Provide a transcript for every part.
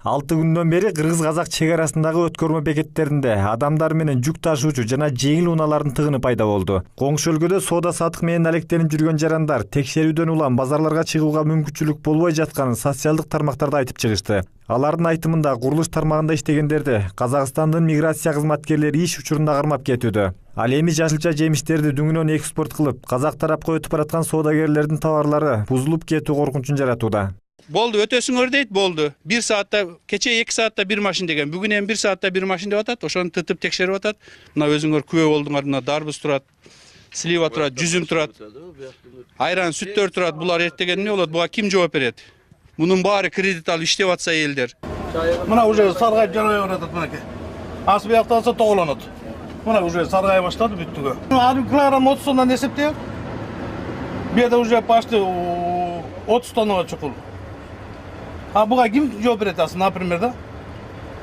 6 күндөн бери кыргыз-казак чек арасындагы өткөрмө бекеттеринде адамдар менен жүк ташуучу жана жеңил унаалардын тыгыны пайда болду. Коңшу өлкөдө соода сатык менен алектенип жүргөн жарандар текшерүүдөн улам базарларга чыгууга мүмкүнчүлүк болбой жатканын социалдык тармактарда айтып чыгышты. Алардын айтымында курулуш тармагында иштегендерди Казакстандын миграция кызматкерлери иш учурунда кармап кетүүдө. Ал эми жашылча жемиштерди дүңүнөн экспорт кылып, казак тарапка өтүп бараткан соодагерлердин товарлары бузулуп кетүү коркунчун жаратууда. Болду, өтөсүңөр дейт, болду. 1 саатта, кече 2 саатта 1 машин деген. Бүгүн эми 1 саатта 1 машин деп атат. Ошону тытып текшерип атат. Мына өзүңөр күбө болдуңар, мына дарбыз турат, слива турат, жүзүм турат, айран, сүттөр турат. Булар эртеген эмне болот? Буга ким жооп берет? Мунун баары кредит алып иштеп атса элдер. Мына уже саргайып жарабай баратат мынакей. Ас биякталса тоголонот. Мына уже саргай баштады бүттүгө. 1 килограмм 30 сомдон эсептеп. Бу жерде уже почти 30 тоннага чукул. А буга ким жооп берет асын, например, да?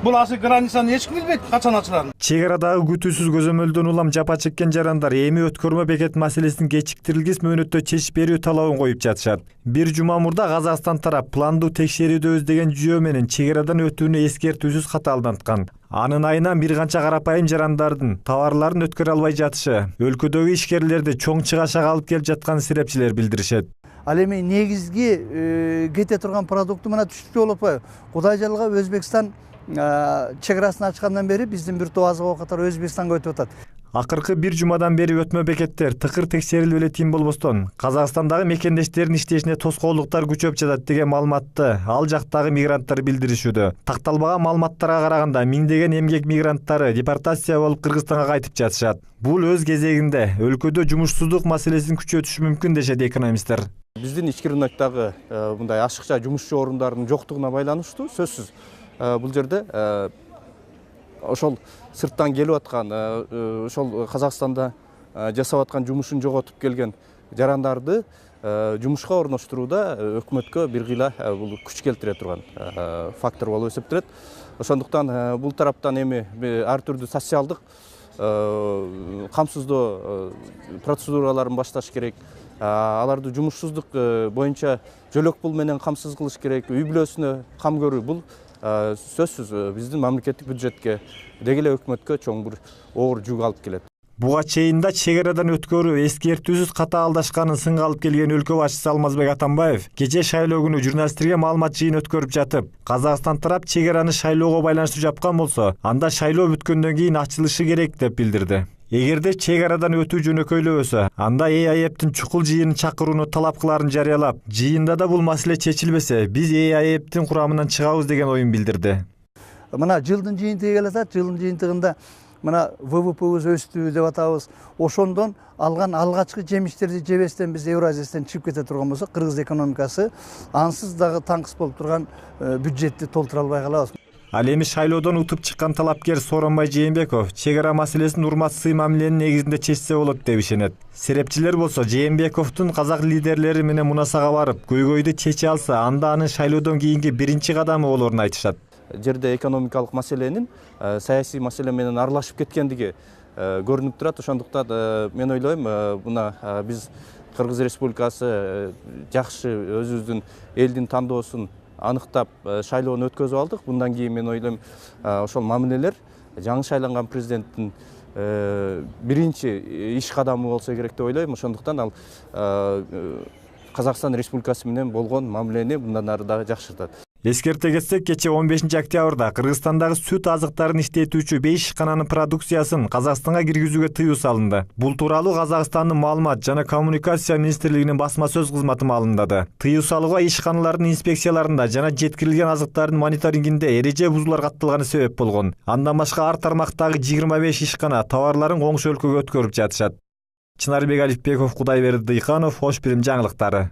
Бул асы границаны эч ким билбейт, качан ачыларын. Чек арадагы күтүүсүз көзөмөлдөн улам жапа чеккен жарандар эми өткөрмө бекет маселесин кечиктирилгис мөөнөттө чечип берүү талабын коюп жатышат. Бир жума мурда Казакстан тарап пландуу текшерүүдө өздөгөн жүйө менен чек арадан өтүүнү эскертүүсүз кат алданткан. Анын айынан бир канча карапайым жарандардын товарларын өткөрө албай жатышы өлкөдөгү ишкерлерди чоң чыгашага алып келип жатканын серепчилер билдиришет. Ал эми негизги кете турган продукты мына түшүнүкчү болуп атпайбы? Кудай жалга Өзбекстан чек арасын ачкандан бери биздин бир топ азык катары Өзбекстанга өтүп атат. Акыркы бир жумадан бери өтмө бекеттер тыкыр текшерилип эле тим болбостон Казакстандагы мекендештердин иштешине тоскоолдуктар күчөп жатат деген маалыматты ал жактагы мигранттар билдиришүүдө. Такталбаган маалыматтарга караганда миңдеген эмгек мигранттары депортация болуп Кыргызстанга кайтып жатышат. Бул өз кезегинде өлкөдө жумушсуздук маселесин күчөтүшү мүмкүн дешет экономисттер. Биздин ички рыноктогу мындай ашыкча жумушчу орундардын жоктугуна байланыштуу сөзсүз бул жерде ошол сырттан келип аткан ошол Казакстанда жасап аткан жумушун жоготуп келген жарандарды жумушка орноштурууда өкмөткө бир кыйла бул күч келтире турган фактор болуп эсептелет. Ошондуктан бул тараптан эми ар түрдүү социалдык камсыздоо процедураларын башташ керек. Аларды жумушсуздук боюнча жөлөк пул менен камсыз кылыш керек. Үй бүлөсүнө кам көрүү бул сөзсүз биздин мамлекеттик бюджетке деги эле өкмөткө чоң бир оор жүк алып келет. Буга чейин да чек арадан өткөрүү эскертүүсүз ката алдашканын сынга алып келген өлкө башчысы Алмазбек Атамбаев кече шайлоо күнү журналисттерге маалымат жыйын өткөрүп жатып, Казакстан тарап чек араны шайлоого байланыштуу жапкан болсо, анда шайлоо бүткөндөн кийин ачылышы керек деп билдирди. Эгерде чек арадан өтүү жөнөкөйлөбөсө, анда ЭАЭПтин чукул жыйынын чакырууну талап кыларын жарыялап, жыйында да бул маселе чечилбесе, биз ЭАЭПтин курамынан чыгабыз деген оюн билдирди. Мына жылдын жыйынтыгы келатат, жылдын жыйынтыгында мына ВВПбыз өстү деп атабыз. Ошондон алган алгачкы жемиштерди жебестен биз Евразиядан чыгып кете турган болсок, кыргыз экономикасы ансыз дагы таңкыс болуп турган бюджетти толтура албай калабыз. Ал эми шайлоодон утуп чыккан талапкер Сооронбай Жээнбеков чек ара маселесин урматсыз мамиленин негизинде чечсе болот деп ишенет. Серепчилер болсо Жээнбековдун казак лидерлери менен мунасага барып, көйгөйдү чече алса, анда анын шайлоодон кийинки биринчи кадамы болоорун айтышат. Жерде экономикалык маселенин саясий маселе менен аралашып кеткендиги көрүнүп турат. Ошондуктан мен ойлойм, мына биз Кыргыз Республикасы жакшы өзүбүздүн элдин тандоосун аныктап шайлоону өткөзүп алдык. Мындан кийин мен ойлойм, ошол мамилелер жаңы шайланган президенттин биринчи иш кадамы болсо керек деп ойлойм. Ошондуктан ал Казакстан Республикасы менен болгон мамилени мындан ары дагы жакшыртат. Эскерте кетсек, кече 15 октябрда Кыргызстандагы сүт азыктарын иштетүүчү 5 ишкананын продукциясын Казакстанга киргизүүгө тыюу салынды. Бул тууралуу Казакстандын маалымат жана коммуникация министрлигинин басма сөз кызматы маалымдады. Тыюу салууга ишканалардын инспекцияларында жана жеткирилген азыктардын мониторингинде эреже бузуулар катталганы себеп болгон. Андан башка ар тармактагы 25 ишкана товарларын коңшу өлкөгө өткөрүп жатышат. Чынарбек Алипбеков, Кудайберди Дыйканов, Ош Билим жаңылыктары.